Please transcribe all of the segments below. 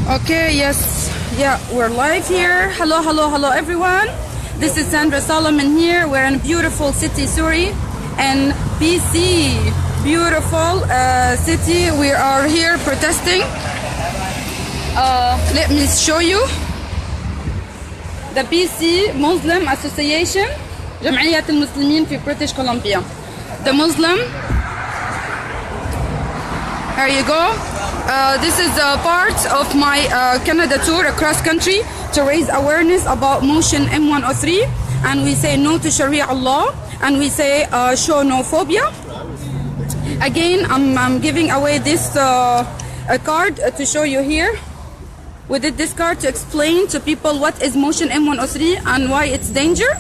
Okay, yes, yeah, we're live here. Hello, hello, hello, everyone. This is Sandra Solomon here. We're in a beautiful city, Surrey, and BC. Beautiful city. We are here protesting. Let me show you. The BC Muslim Association, جمعية المسلمين في British Columbia. The Muslim. Here you go. This is a part of my Canada tour across country to raise awareness about motion M103, and we say no to Sharia law, and we say show no phobia. Again, I'm giving away this a card to show you here. We did this card to explain to people what is motion M103 and why it's danger,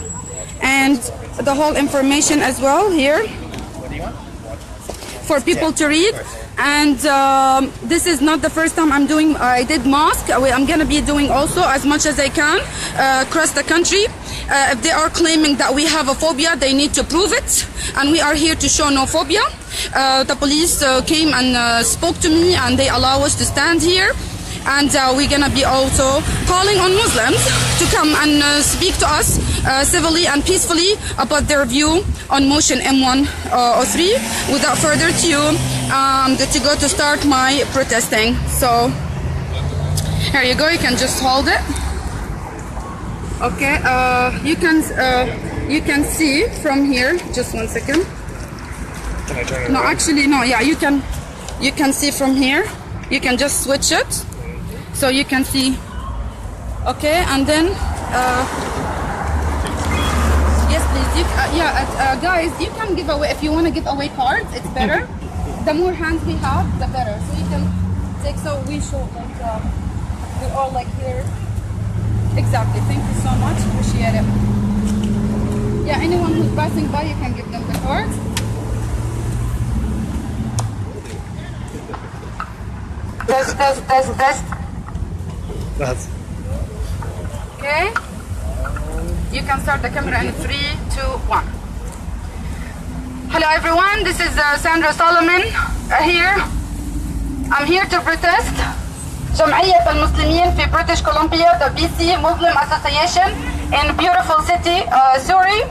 and the whole information as well here for people to read. And this is not the first time I'm doing. I did mosque. I'm going to be doing also as much as I can across the country. If they are claiming that we have a phobia, they need to prove it. And we are here to show no phobia. The police came and spoke to me, and they allow us to stand here. And we're going to be also calling on Muslims to come and speak to us civilly and peacefully about their view on motion M103. Without further ado, I'm good to go to start my protesting. So here you go. You can just hold it. Okay. You can see from here. Just 1 second. Can I turn it No, around? actually, no. Yeah, you can see from here. You can just switch it. So you can see, okay, and then, yes, please, guys, you can give away, if you want to give away cards, it's better. The more hands we have, the better. So you can take, so we show, like, we're all like here. Exactly, thank you so much, appreciate it. Yeah, anyone who's passing by, you can give them the cards. Test. That's Okay, you can start the camera in 3, 2, 1. Hello everyone, this is Sandra Solomon here. I'm here to protest جمعية المسلمين في British Columbia, the BC Muslim Association in beautiful city, Surrey.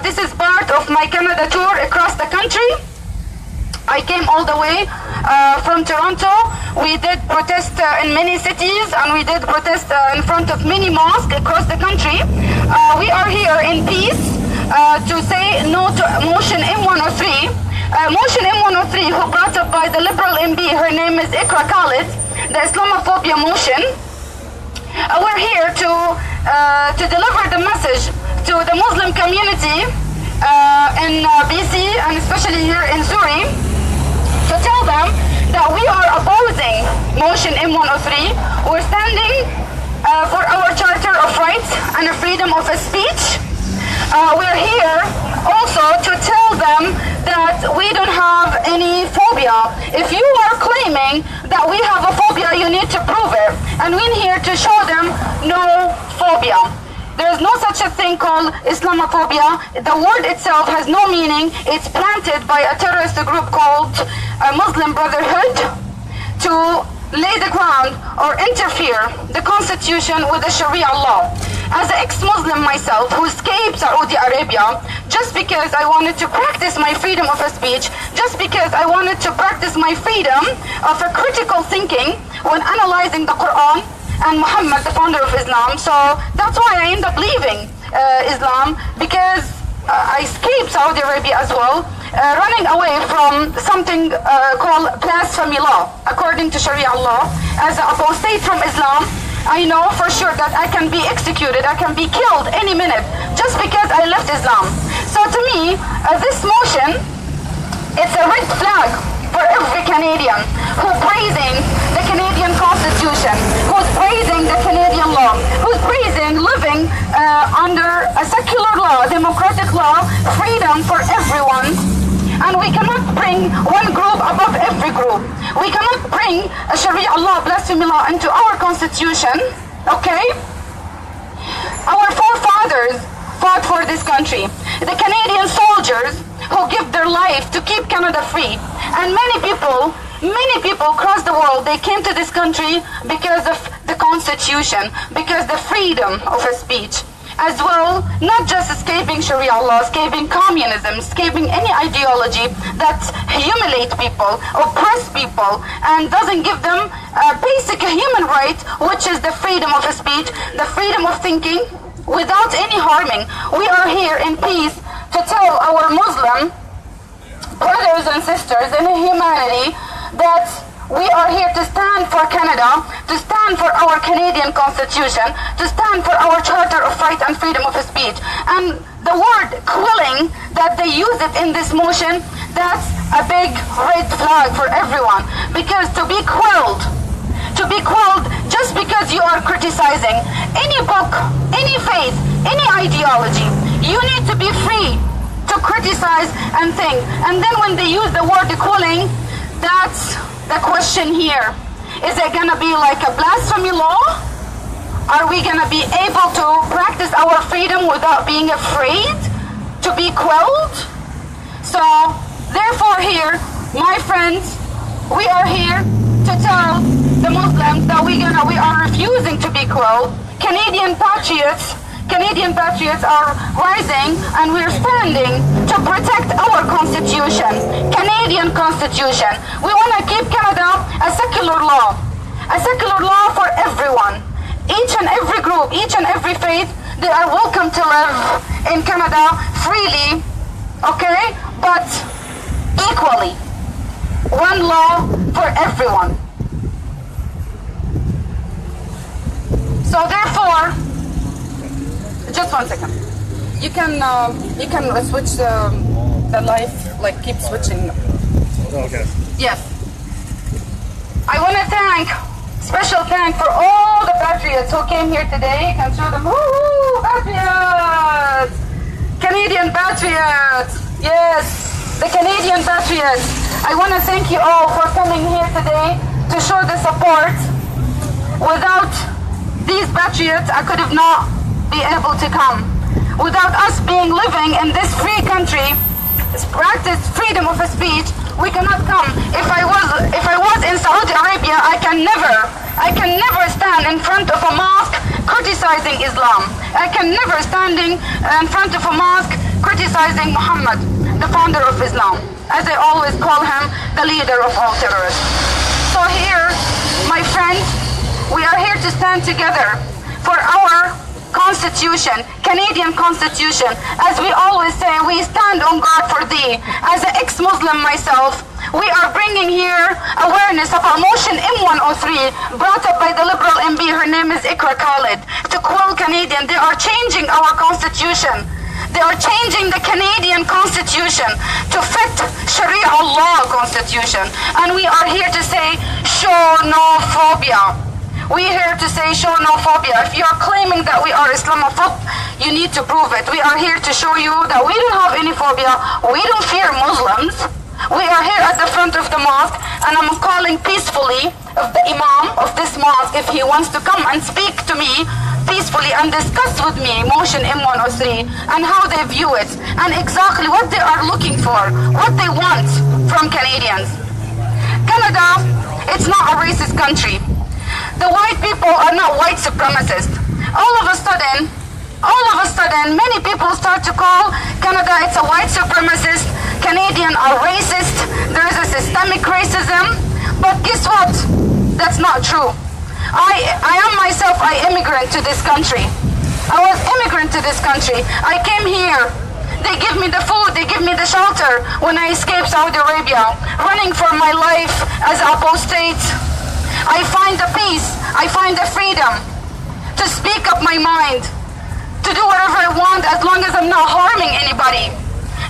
This is part of my Canada tour across the country. I came all the way from Toronto. We did protest in many cities, and we did protest in front of many mosques across the country. We are here in peace to say no to motion M103. Motion M103, who brought up by the Liberal MB, her name is Ikra Khalid, the Islamophobia motion. We're here to deliver the message to the Muslim community in BC, and especially here in Surrey, to tell them that we are opposing motion M103. We're standing for our Charter of Rights and the freedom of speech. We're here also to tell them that we don't have any phobia. If you are claiming that we have a phobia, you need to prove it. And we're here to show them no phobia. There is no such a thing called Islamophobia. The word itself has no meaning. It's planted by a terrorist group called Muslim Brotherhood to lay the ground or interfere the constitution with the Sharia law. As an ex-Muslim myself who escaped Saudi Arabia just because I wanted to practice my freedom of speech, just because I wanted to practice my freedom of a critical thinking when analyzing the Quran and Muhammad, the founder of Islam. So that's why I ended up leaving Islam, because I escaped Saudi Arabia as well, running away from something called blasphemy law, according to Sharia law. As an apostate from Islam, I know for sure that I can be executed, I can be killed any minute, just because I left Islam. So to me, this motion, it's a red flag for every Canadian who's praising the Canadian Constitution, who's praising the Canadian law, who's praising living under a secular law, democratic law, freedom for everyone. And we cannot bring one group above every group. We cannot bring a Sharia law, blasphemy law into our Constitution, okay? Our forefathers fought for this country. The Canadian soldiers who give their life to keep Canada free. And many people Many people across the world, they came to this country because of the Constitution, because the freedom of speech. As well, not just escaping Sharia law, escaping communism, escaping any ideology that humiliates people, oppress people, and doesn't give them a basic human right, which is the freedom of speech, the freedom of thinking, without any harming. We are here in peace to tell our Muslim brothers and sisters in humanity that we are here to stand for Canada, to stand for our Canadian Constitution, to stand for our Charter of Right and Freedom of Speech. And the word quelling, that they use it in this motion, that's a big red flag for everyone. Because to be quelled just because you are criticizing any book, any faith, any ideology, you need to be free to criticize and think. And then when they use the word quelling, that's the question here. Is it going to be like a blasphemy law? Are we going to be able to practice our freedom without being afraid to be quelled? So, therefore here, my friends, we are here to tell the Muslims that we are refusing to be quelled. Canadian patriots are rising, and we're standing to protect our Constitution, Canadian Constitution. We want to keep Canada a secular law for everyone. Each and every group, each and every faith, they are welcome to live in Canada freely, okay? But equally. One law for everyone. So therefore, just 1 second. You can switch the live, like keep switching. Okay. Yes. I want to special thank for all the patriots who came here today. You can show them, woo, patriots! Canadian patriots! Yes, the Canadian patriots. I want to thank you all for coming here today to show the support. Without these patriots, I could have not be able to come. Without us living in this free country, practice freedom of speech, we cannot come. If I was in Saudi Arabia, I can never stand in front of a mosque criticizing Islam. I can never standing in front of a mosque criticizing Muhammad, the founder of Islam, as I always call him, the leader of all terrorists. So here, my friends, we are here to stand together for our Constitution, Canadian Constitution. As we always say, we stand on guard for thee. As an ex-Muslim myself, we are bringing here awareness of our motion M103 brought up by the Liberal MB. Her name is Ikra Khalid. To quell Canadian, they are changing our Constitution. They are changing the Canadian Constitution to fit Sharia law Constitution. And we are here to say, show no phobia. We are here to say show no phobia. If you are claiming that we are Islamophobe, you need to prove it. We are here to show you that we don't have any phobia. We don't fear Muslims. We are here at the front of the mosque, and I'm calling peacefully of the Imam of this mosque if he wants to come and speak to me peacefully and discuss with me motion M103 and how they view it and exactly what they are looking for, what they want from Canadians. Canada, it's not a racist country. The white people are not white supremacists. All of a sudden, many people start to call Canada, it's a white supremacist, Canadian are racist, there is a systemic racism, but guess what? That's not true. I am myself, I immigrant to this country. I was immigrant to this country. I came here. They give me the food, they give me the shelter when I escaped Saudi Arabia, running for my life as apostate. I find the peace, I find the freedom to speak up my mind, to do whatever I want as long as I'm not harming anybody.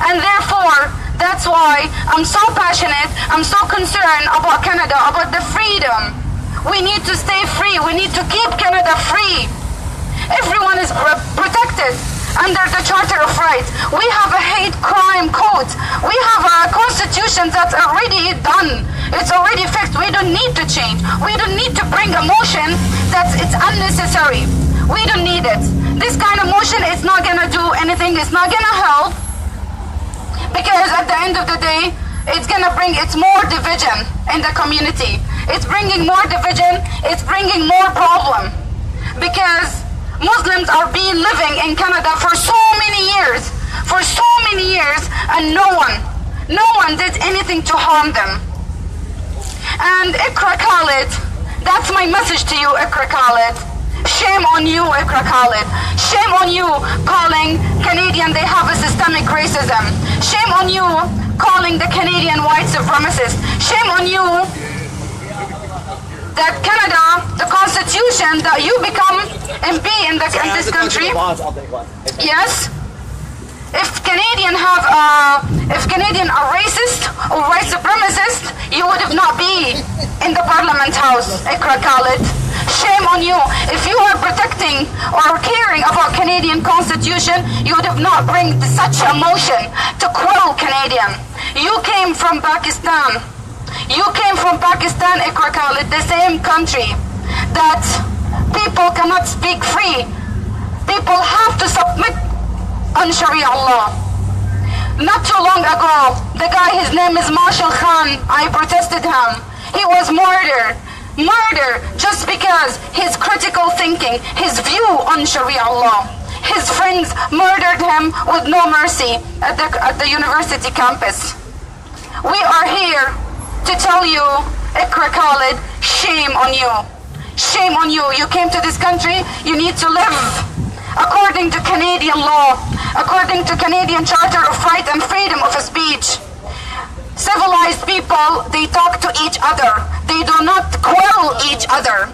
And therefore, that's why I'm so passionate, I'm so concerned about Canada, about the freedom. We need to stay free, we need to keep Canada free. Everyone is protected under the Charter of Rights. We have a hate crime code. We have a constitution that's already done. It's already fixed. We don't need to change. We don't need to bring a motion it's unnecessary. We don't need it. This kind of motion is not gonna do anything. It's not gonna help. Because at the end of the day, it's more division in the community. It's bringing more division, it's bringing more problem. Because Muslims are being living in Canada for so many years, and no one did anything to harm them. And Iqra Khalid, that's my message to you, Iqra Khalid. Shame on you, Iqra Khalid. Shame on you calling Canadian they have a systemic racism. Shame on you calling the Canadian white supremacists. Shame on you that Canada, the constitution, that you become MP in this country. Yes. If Canadian are racist or white supremacist, you would have not be in the Parliament House, Iqra Khalid. Shame on you. If you are protecting or caring about Canadian Constitution, you would have not bring such a motion to quell Canadian. You came from Pakistan. Iqra Khalid, the same country that people cannot speak free. People have to submit on Sharia law. Not too long ago, the guy, his name is Marshall Khan, I protested him. He was murdered just because his critical thinking, his view on Sharia law. His friends murdered him with no mercy at the university campus. We are here to tell you, Iqra Khalid, shame on you. Shame on you. You came to this country, you need to live according to Canadian law, according to Canadian Charter of Right and Freedom of Speech. Civilized people, they talk to each other. They do not quell each other.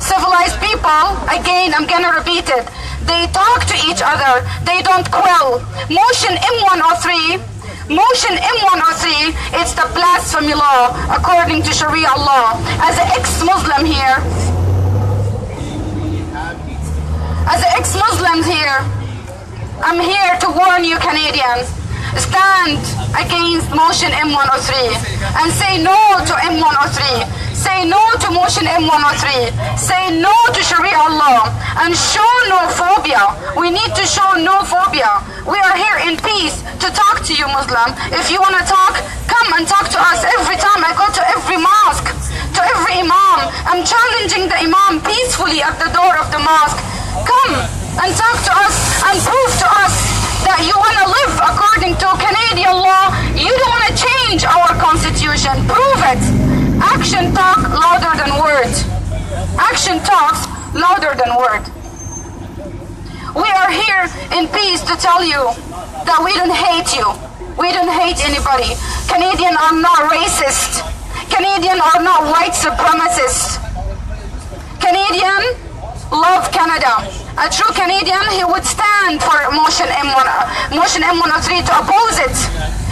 Civilized people, again, I'm gonna repeat it, they talk to each other. They don't quell. Motion M103, it's the blasphemy law according to Sharia law. As an ex-Muslim here, I'm here to warn you Canadians. Stand against motion M103 and say no to M103. Say no to motion M103. Say no to Sharia law and show no phobia. We need to show no phobia. We are here in peace to talk to you, Muslim. If you want to talk, come and talk to us. Every time I go to every mosque, to every imam, I'm challenging the imam peacefully at the door of the mosque. Come and talk to us and prove to us that you want to live according to Canadian law. You don't want to change our constitution. Prove it. Action talk louder than words. Action talks louder than word. We are here in peace to tell you that we don't hate you. We don't hate anybody. Canadians are not racist. Canadians are not white supremacists. Canadian love Canada. A true Canadian, he would stand for motion M103 to oppose it.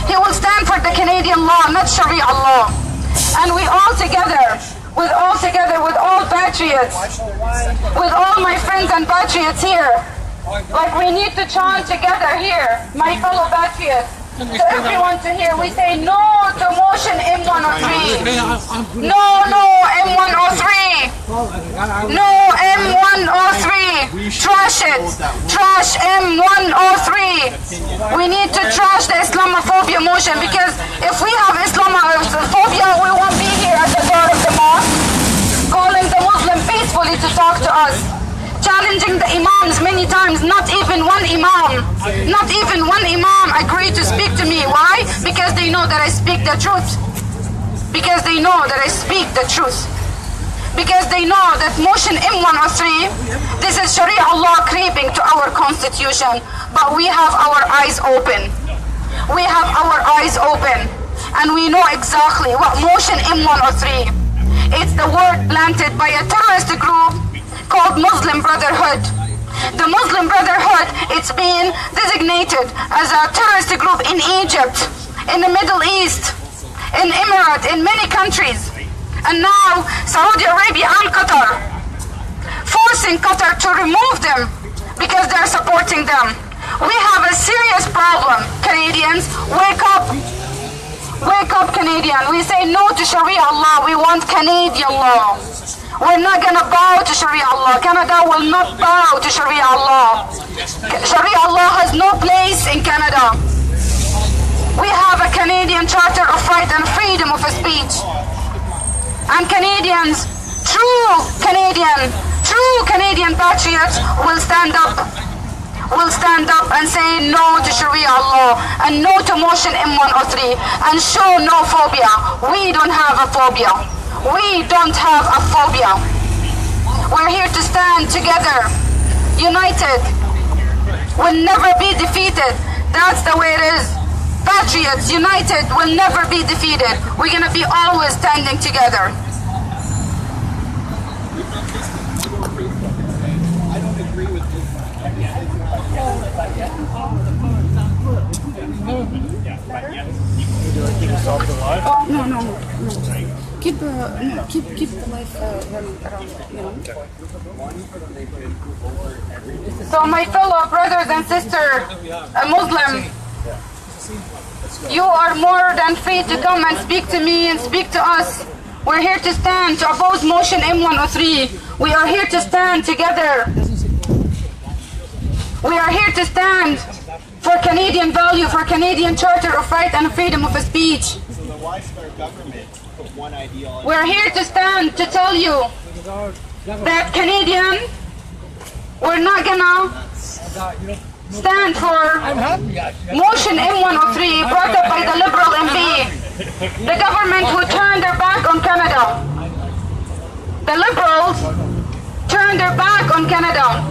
He will stand for the Canadian law, not Sharia law. And we all together, with all patriots, with all my friends and patriots here, like we need to chant together here, my fellow patriots. To everyone to hear, we say no to motion M103. No, M103. No, M103. Trash it. Trash M103. We need to trash the Islamophobia motion, because if we have Islamophobia, we won't be here at the door of the mosque calling the Muslim peacefully to talk to us. Challenging the imams many times, not even one imam agreed to speak to me. Why? Because they know that I speak the truth. Because they know that motion M103, this is Sharia law creeping to our constitution, but we have our eyes open. And we know exactly what motion M103. It's the word planted by a terrorist group called Muslim Brotherhood. The Muslim Brotherhood, it's been designated as a terrorist group in Egypt, in the Middle East, in Emirates, in many countries. And now Saudi Arabia and Qatar, forcing Qatar to remove them because they're supporting them. We have a serious problem, Canadians. Wake up. Wake up, Canadian. We say no to Sharia law. We want Canadian law. We're not going to bow to Sharia law. Canada will not bow to Sharia law. Sharia law has no place in Canada. We have a Canadian Charter of Right and Freedom of Speech. And Canadians, true Canadian patriots will stand up and say no to Sharia law and no to motion M103 and show no phobia. We don't have a phobia. We don't have a phobia. We're here to stand together, united. We'll never be defeated. That's the way it is. Patriots, united, will never be defeated. We're gonna be always standing together. I don't agree with this. Oh, no. Keep the life running around, So my fellow brothers and sisters, a Muslim, you are more than free to come and speak to me and speak to us. We're here to stand to oppose motion M103. We are here to stand together. We are here to stand for Canadian value, for Canadian Charter of Right and Freedom of Speech. We're here to stand to tell you that Canadian, we're not gonna stand for motion M103 brought up by the Liberal MP, the government who turned their back on Canada. The Liberals turned their back on Canada.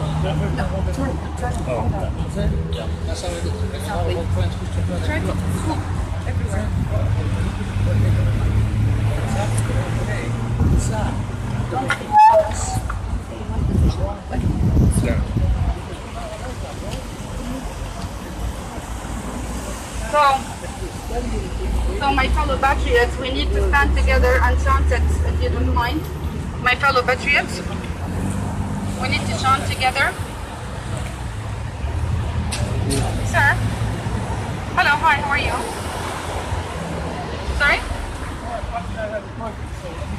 So my fellow patriots, we need to stand together and chant it, if you don't mind. My fellow patriots, we need to chant together. Sir? Hello, hi, how are you? Sorry?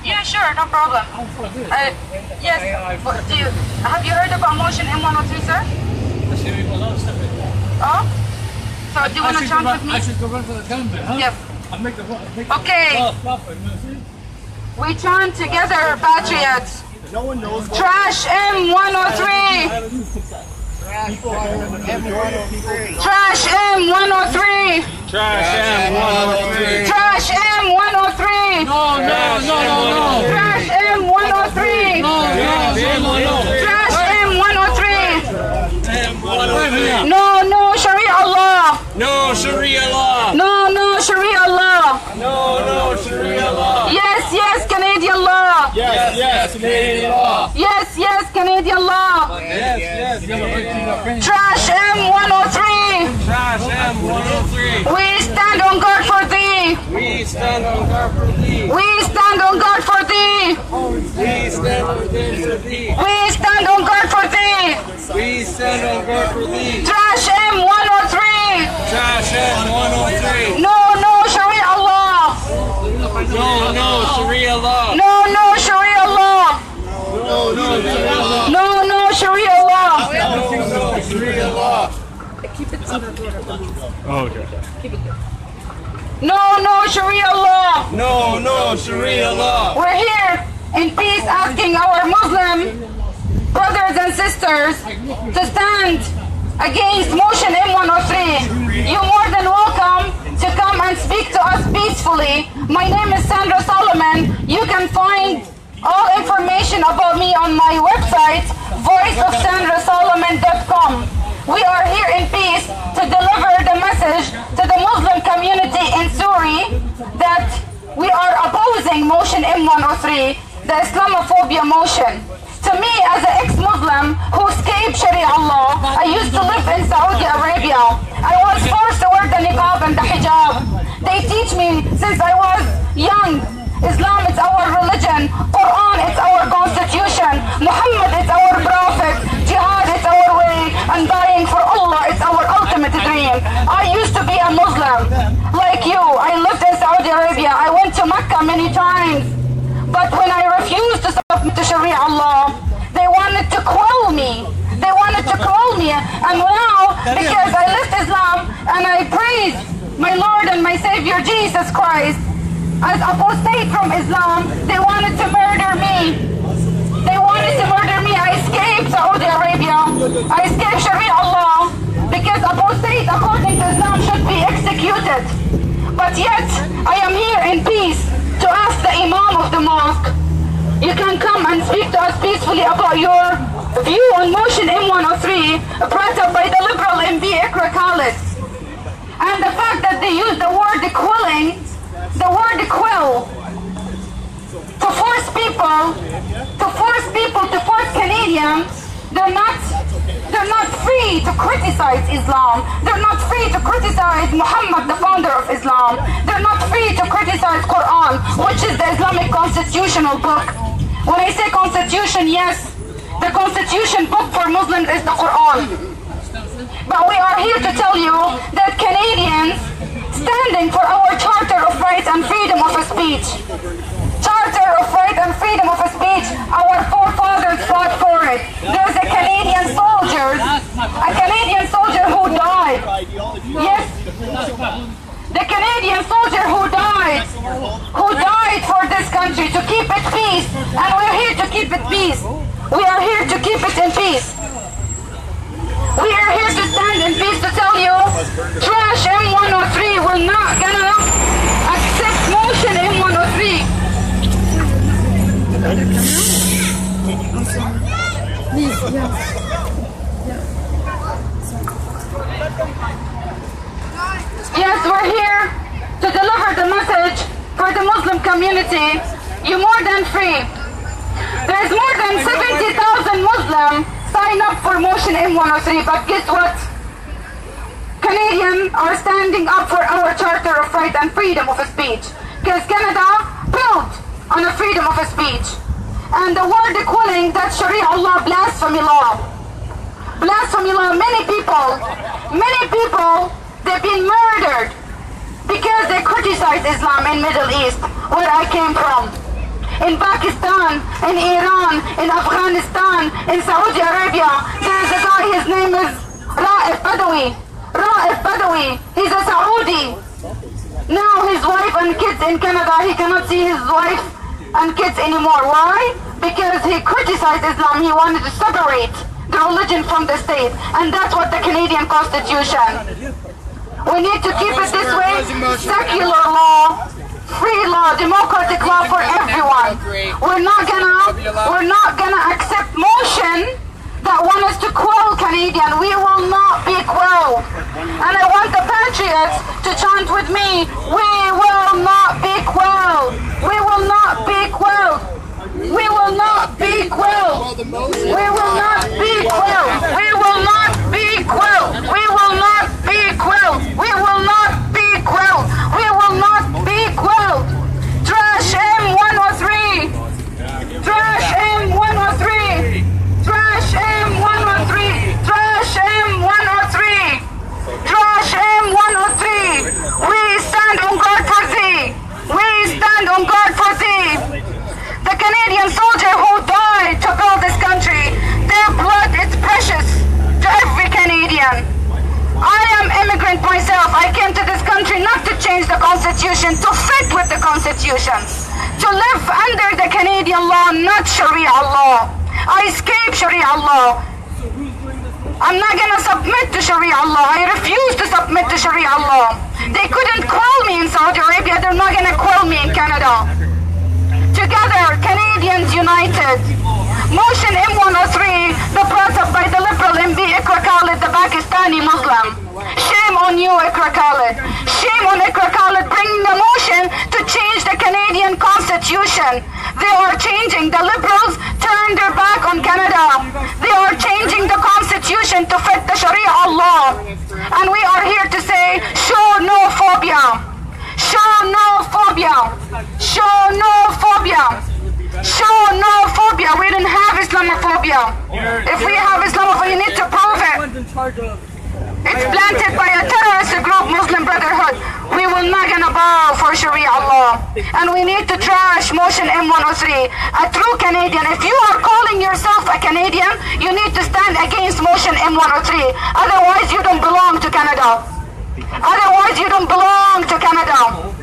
Yeah, sure, no problem. Yes, have you heard about motion M103, sir? Oh? So do you want to chant with me? I should go run for the camera, huh? Yep. I'll make the Okay. We chant together, patriots. No one knows. Trash M103. Trash M103. Trash M103. Trash M103. Trash M103. No. Trash M103. No. Trash M103. M103. No, Sharia law. No Sharia law. No, Sharia law. No Sharia law. Yes, Canadian law. Yes, Canadian law. Yes, Canadian law. Yes. Trash M103. Trash M103. We stand on guard for thee. We stand on guard for thee. We stand on guard for thee. We stand on guard for thee. We stand on guard for thee. We stand on guard for thee. Trash M103. Trash M103. No, Sharia law. No Sharia law. No, Sharia law. No, Sharia law. No Sharia law. Keep it under the Oh, okay. Keep it there. No, Sharia law. No Sharia law. We're here in peace asking our Muslim brothers and sisters to stand against motion M103. You're more than welcome to come and speak to us peacefully. My name is Sandra Solomon. You can find all information about me on my website, voiceofsandrasolomon.com. We are here in peace to deliver the message to the Muslim community in Suri that we are opposing motion M103, the Islamophobia motion. To me, as an ex-Muslim who escaped Sharia law, I used to live in Saudi Arabia. I was forced to wear the niqab and the hijab. They teach me since I was young. Islam is our religion. Quran is our constitution. Muhammad is our prophet. Jihad is our way. And dying for Allah is our ultimate dream. I used to be a Muslim. Like you, I lived in Saudi Arabia. I went to Mecca many times. But when I refused to submit to Sharia law, they wanted to kill me. And now, because I left Islam and I praise my Lord and my Savior Jesus Christ, as apostate from Islam, they wanted to murder me. They wanted to murder me. I escaped Saudi Arabia. I escaped Sharia law because apostate according to Islam should be executed. But yet, I am here in peace to ask the Imam of the mosque, you can come and speak to us peacefully about your view on motion M103 brought up by the liberal MB Ikra Khalid. And the fact that they use the word equaling, the word equal, to force Canadians, they're not free to criticize Islam. They're not free to criticize Muhammad, the founder of Islam. They're not free to criticize Quran, which is the Islamic constitutional book. When I say constitution, yes, the constitution book for Muslims is the Quran. But we are here to tell you that Canadians standing for our Charter of Rights and Freedom of Speech. Charter of Rights and Freedom of Speech, our forefathers fought for it. There's a Canadian soldier who died. Yes, the Canadian soldier who died for this country to keep it peace, and we're here to keep it peace. We are here to keep it in peace. We are here to stand in peace to tell you, trash M103, we're not gonna accept motion M103. Yes, we're here to deliver the message for the Muslim community. You're more than free. There's more than 70,000 Muslims sign up for motion M103, but guess what? Canadians are standing up for our Charter of Rights and Freedom of Speech, because Canada built on the freedom of speech. And the word equaling, that's Sharia law, blasphemy law. Blasphemy law, many people, they've been murdered because they criticize Islam in Middle East, where I came from. In Pakistan, in Iran, in Afghanistan, in Saudi Arabia, there's a guy, his name is Raif Badawi. He's a Saudi. Now his wife and kids in Canada, he cannot see his wife and kids anymore. Why? Because he criticized Islam. He wanted to separate the religion from the state. And that's what the Canadian Constitution. We need to keep it this way. Secular law, free law, democratic law for everyone. We're not gonna accept motion that want us to quell Canadian. We will not be quelled. And I want the patriots to chant with me, we will not be quelled. We will not be quelled. We will not be quelled. We will not be quelled. We will not be quelled. We will not be quelled. We will not be quelled. We will not be quelled. Trash M103. Trash M103. Trash M103. Trash M103. Trash M103. We stand on guard for thee. We stand on guard for thee. The Canadian soldier who died to build this country, their blood is precious to every Canadian. I am immigrant myself. I came to this country not to change the Constitution, to fit with the Constitution, to live under the Canadian law, not Sharia law. I escaped Sharia law. I'm not going to submit to Sharia law. I refuse to submit to Sharia law. They couldn't quell me in Saudi Arabia. They're not going to quell me in Canada. Together, Canadians united. Motion M103, the brought up by the liberal MB Ikra Khalid, the Pakistani Muslim. Shame on you, Ikra Khalid. Shame on Ikra Khalid bringing the motion to change the Canadian Constitution. They are changing. The liberals turned their back on Canada. They are changing the Constitution to fit the Sharia law. And we are here to say, show no phobia. Show no phobia. Show no phobia. Show no phobia. We didn't have Islamophobia. If we have Islamophobia, you need to prove it. It's planted by a terrorist group, Muslim Brotherhood. We will not gonna bow for Sharia law. And we need to trash motion M103. A true Canadian, if you are calling yourself a Canadian, you need to stand against motion M103. Otherwise, you don't belong to Canada. Otherwise, you don't belong to Canada.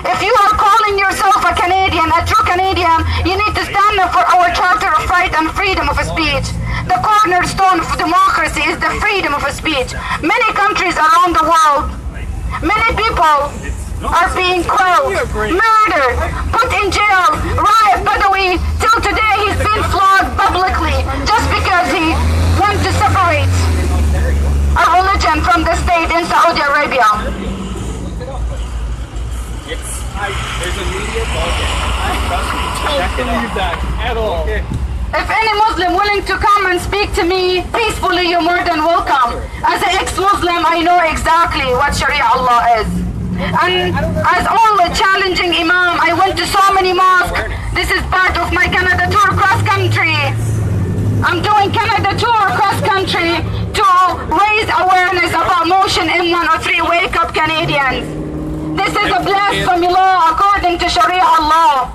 If you are calling yourself a Canadian, a true Canadian, you need to stand up for our Charter of Right and freedom of speech. The cornerstone of democracy is the freedom of speech. Many countries around the world, many people are being killed, murdered, put in jail. Raif Badawi, till today he's been flogged publicly just because he wants to separate a religion from the state in Saudi Arabia. There's a media budget. I don't believe that at all. If any Muslim willing to come and speak to me peacefully, you're more than welcome. As an ex-Muslim, I know exactly what Sharia Allah is. And as only challenging Imam, I went to so many mosques. This is part of my Canada tour cross country. I'm doing Canada tour cross country to raise awareness about Motion M103, Wake Up Canadians. This is a blasphemy law according to Sharia Allah.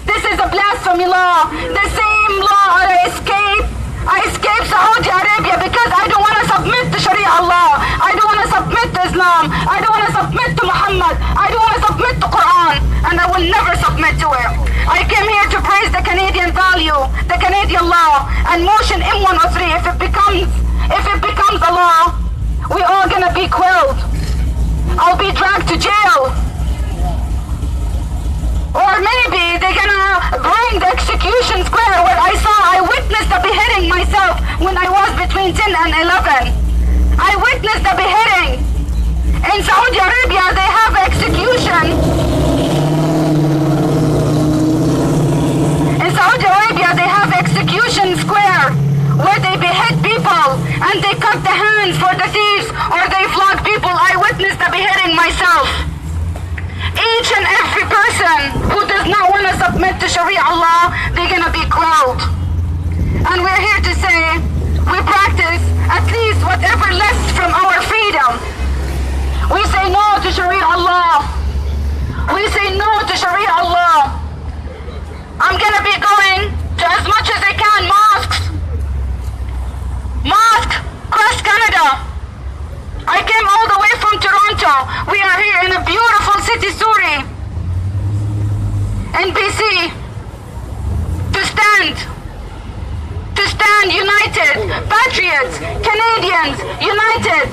This is a blasphemy law. The same law I escaped Saudi Arabia because I don't want to submit to Sharia Allah. I don't want to submit to Islam. I don't want to submit to Muhammad. I don't want to submit to Quran. And I will never submit to it. I came here to praise the Canadian value, the Canadian law, and Motion M103. If it becomes a law, we all gonna be quelled. I'll be dragged to jail. Or maybe they're gonna bring the execution square where I witnessed the beheading myself when I was between 10 and 11. I witnessed the beheading. In Saudi Arabia, they have execution. In Saudi Arabia, they have execution square where they behead people and they cut the hands for the thieves or they flog people. I witnessed the beheading myself. Each and every person who does not want to submit to Sharia Allah, they're going to be quelled. And we're here to say, we practice at least whatever left from our freedom. We say no to Sharia Allah. We say no to Sharia Allah. I'm going to be going to as much as I can mosques. Mosque across Canada. I came all the way from Toronto. We are here in a beautiful city, Surrey, in BC, to stand united, patriots, Canadians, united.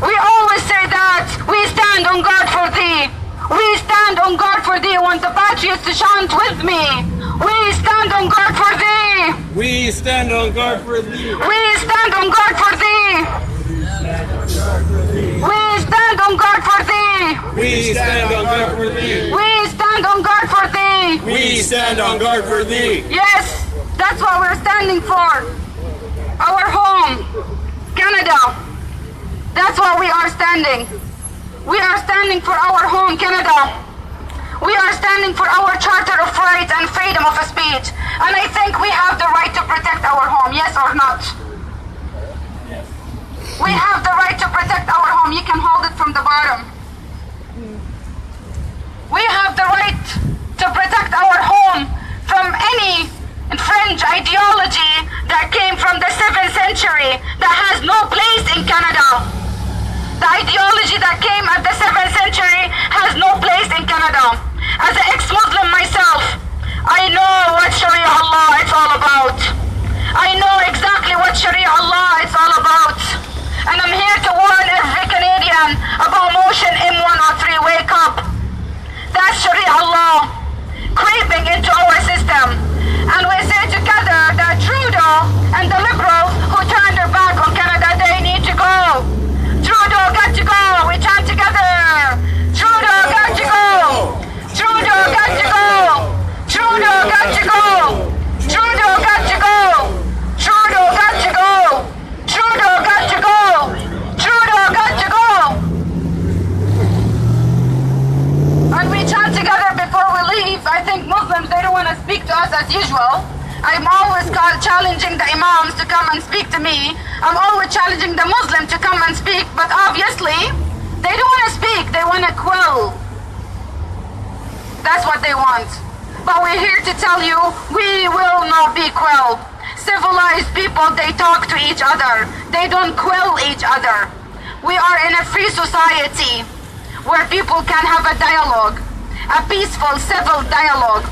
We always say that we stand on guard for thee. We stand on guard for thee. I want the patriots to chant with me. We stand on guard for thee. We stand on guard for thee. We stand on guard for thee. We stand on guard for thee. We stand on guard for thee. We stand on guard for thee. We stand on guard for thee. Yes, that's what we're standing for. Our home, Canada. That's why we are standing. We are standing for our home, Canada. We are standing for our Charter of Rights and freedom of speech. And I think we have the right to protect our home, yes or not? We have the right to protect our home. You can hold it from the bottom. We have the right to protect our home from any fringe ideology that came from the 7th century that has no place in Canada. The ideology that came at the 7th century has no place in Canada. As an ex-Muslim myself, I know what Sharia Allah is all about. I know exactly what Sharia Allah is all about. And I'm here to warn every Canadian about Motion M103, Wake Up. That's Sharia Allah creeping into our system. And we say together that Trudeau and the Liberals who turned their back on Canada, they need to go. Trudeau got to go. We chant together. Trudeau got to go. Trudeau got to go. Trudeau got to go. Trudeau got to go. Trudeau got to go. Trudeau got to go. Trudeau got to go. And we chant together before we leave. I think Muslims, they don't want to speak to us as usual. I'm always challenging the Imams to come and speak to me. I'm always challenging the Muslim to come and speak, but obviously, they don't want to speak. They want to quell. That's what they want. But we're here to tell you, we will not be quelled. Civilized people, they talk to each other. They don't quell each other. we are in a free society where people can have a dialogue, a peaceful, civil dialogue.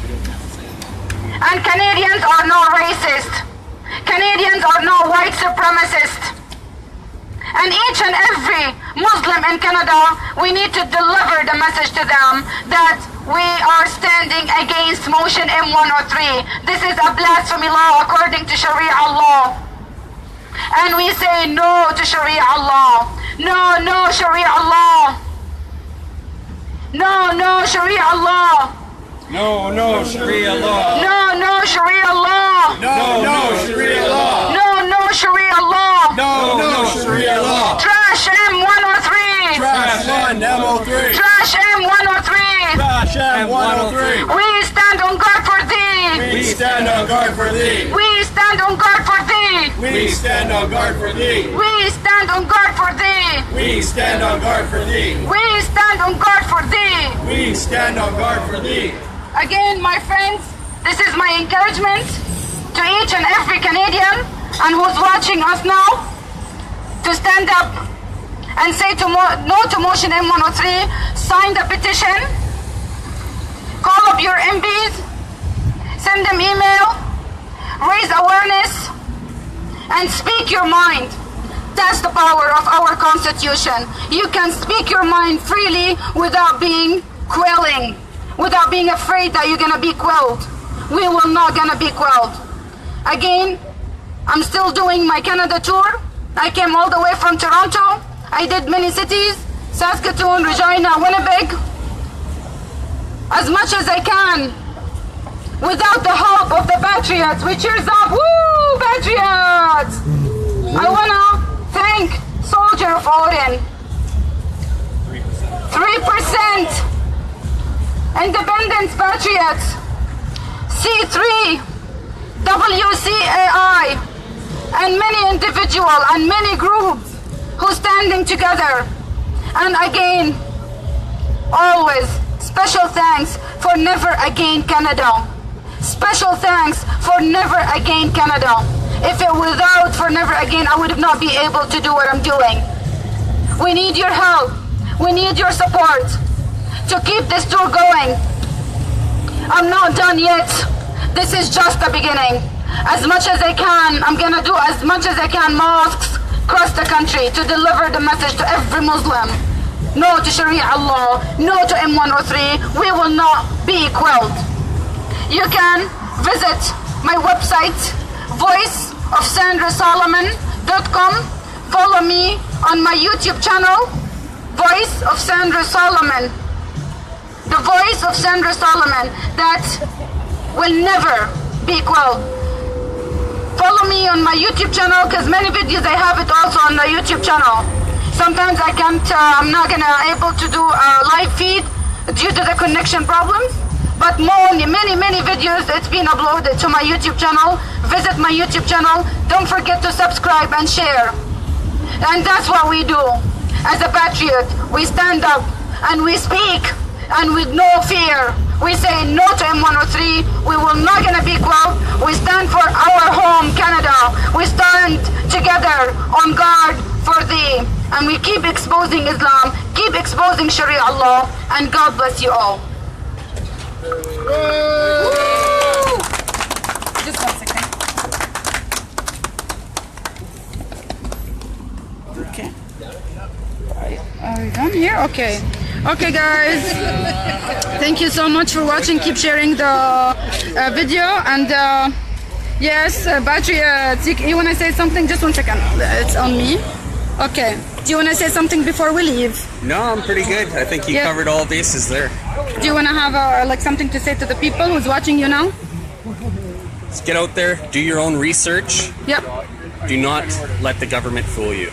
And Canadians are no racist. Canadians are no white supremacist. And each and every Muslim in Canada, we need to deliver the message to them that we are standing against motion M103. This is a blasphemy law according to Sharia law. And we say no to Sharia law. No, no Sharia law. No, no Sharia law. No, no, Sharia law. No, no Sharia law. No, no, Sharia law. No, no Sharia law. No, no, Sharia law. Trash M103. Trash M103. Trash M103. Trash M103. We stand on guard for thee. We stand on guard for thee. We stand on guard for thee. We stand on guard for thee. We stand on guard for thee. We stand on guard for thee. We stand on guard for thee. We stand on guard for thee. Again, my friends, this is my encouragement to each and every Canadian and who's watching us now to stand up and say no to motion M103, sign the petition, call up your MPs, send them email, raise awareness, and speak your mind. That's the power of our Constitution. You can speak your mind freely without being quelling, without being afraid that you're gonna be quelled. We will not gonna be quelled. Again, I'm still doing my Canada tour. I came all the way from Toronto. I did many cities, Saskatoon, Regina, Winnipeg. As much as I can, without the help of the Patriots. We cheers up, woo, Patriots! I wanna thank Soldier of Odin. 3%. Independence Patriots, C3, WCAI, and many individuals and many groups who standing together. And again, always special thanks for Never Again Canada. Special thanks for Never Again Canada. If it without for Never Again, I would not be able to do what I'm doing. We need your help. We need your support to keep this tour going. I'm not done yet. This is just the beginning. As much as I can, I'm gonna do as much as I can, mosques across the country, to deliver the message to every Muslim. No to Sharia law, no to M103. We will not be quelled. You can visit my website, voiceofsandrasolomon.com. Follow me on my YouTube channel, Voice of Sandra Solomon. The voice of Sandra Solomon that will never be quelled. Follow me on my YouTube channel because many videos I have it also on the YouTube channel. Sometimes I can't, I'm not gonna able to do a live feed due to the connection problems. But many videos it's been uploaded to my YouTube channel. Visit my YouTube channel. Don't forget to subscribe and share. And that's what we do. As a patriot, we stand up and we speak, and with no fear, we say no to M103. We will not gonna be quelled. We stand for our home, Canada. We stand together on guard for thee. And we keep exposing Islam, keep exposing Sharia law, and God bless you all. Just 1 second. Okay. Are we done here? Okay. Okay, guys. Thank you so much for watching. Keep sharing the video. And yes, Patriots, you want to say something? Just 1 second. It's on me. Okay. Do you want to say something before we leave? No, I'm pretty good. I think you covered all bases there. Do you want to have like something to say to the people who's watching you now? Just get out there, do your own research. Yep. Do not let the government fool you.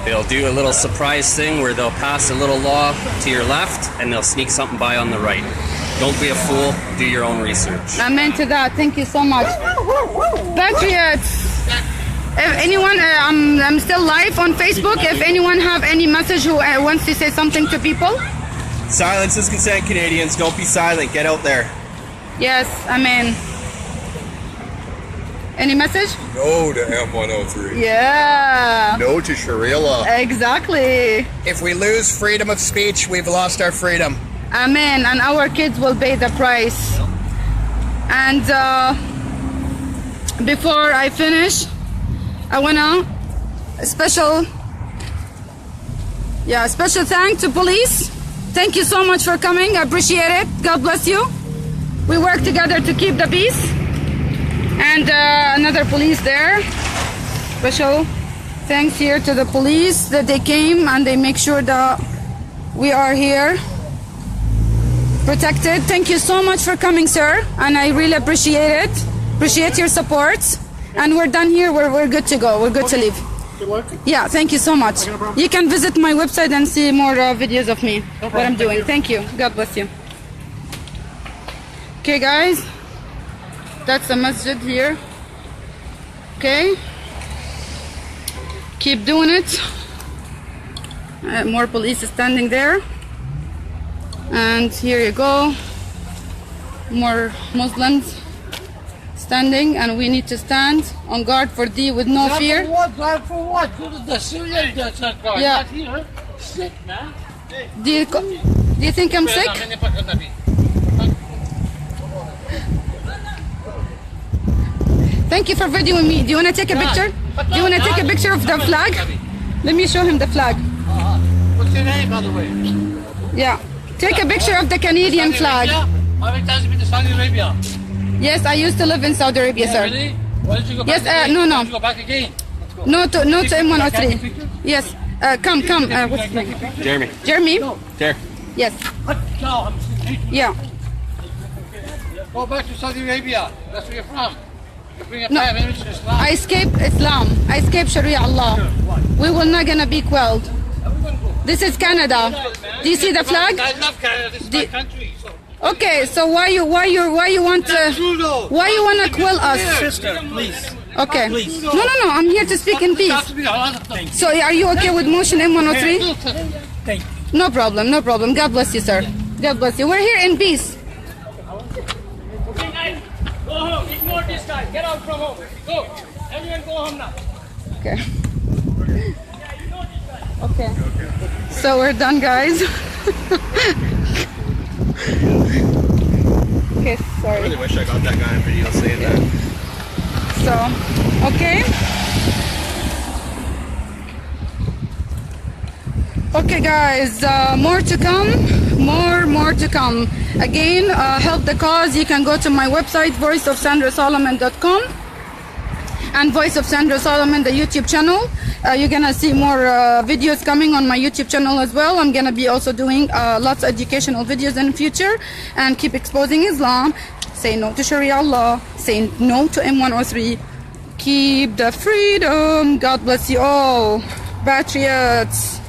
They'll do a little surprise thing where they'll pass a little law to your left and they'll sneak something by on the right. Don't be a fool. Do your own research. Amen to that. Thank you so much. Patriots. If anyone, I'm still live on Facebook. If anyone have any message who wants to say something to people. Silence is consent, Canadians. Don't be silent. Get out there. Yes, amen. Any message? No to M103. Yeah. No to Sharia law. Exactly. If we lose freedom of speech, we've lost our freedom. Amen. And our kids will pay the price. And before I finish, I wanna special thank to police. Thank you so much for coming. I appreciate it. God bless you. We work together to keep the peace. And another police there. Special thanks here to the police that they came and they make sure that we are here protected. Thank you so much for coming, sir. And I really appreciate it. Appreciate your support. And we're done here. We're good to go. We're good to leave. Good luck. Yeah, thank you so much. You can visit my website and see more videos of me, what I'm doing. Thank you. God bless you. Okay, guys. That's the masjid here. Okay. Keep doing it. More police standing there. And here you go. More Muslims standing, and we need to stand on guard for thee with no fear. For what? Go to the civilian guard. Yeah. Not here. Sick, man. Do you think I'm sick? Thank you for videoing me. Do you want to take a picture? Do you want to take a picture of the flag? Let me show him the flag. What's your name, by the way? Yeah. Take a picture of the Canadian flag. How many times have you been to Saudi Arabia? Yes, I used to live in Saudi Arabia, Yeah, sir. really? Why did you go Yes, back again? no. Why did you go back again? Let's go. No to Can I take a M103. picture? Yes. Come. What's his name? Jeremy. Jeremy? There. Yes. What? No, Yeah. go back to Saudi Arabia. That's where you're from. You bring a No. bad image to Islam. I escaped Islam. I escaped Sharia Allah. We will not gonna be quelled. This is Canada. Do you see the flag? I love Canada. This is my country. So. Okay, so why you want Trudeau. why you wanna quell us? Sister, please. Okay. No. I'm here to speak in peace. Talk to me a lot of things. So are you okay with motion M103? Thank you. No problem. God bless you, sir. God bless you. We're here in peace. Okay, guys, go home. Ignore this guy. Get out from home. Go. Everyone go home now. Okay. Okay. So we're done, guys. Okay, sorry. I really wish I got that guy on video saying that. So, okay. Okay, guys, more to come. More to come. Again, help the cause. You can go to my website, voiceofsandrasolomon.com, and Voice of Sandra Solomon, the YouTube channel. You're gonna see more videos coming on my YouTube channel as well. I'm gonna be also doing lots of educational videos in the future, and keep exposing Islam. Say no to Sharia law. Say no to M103. Keep the freedom. God bless you all. Patriots.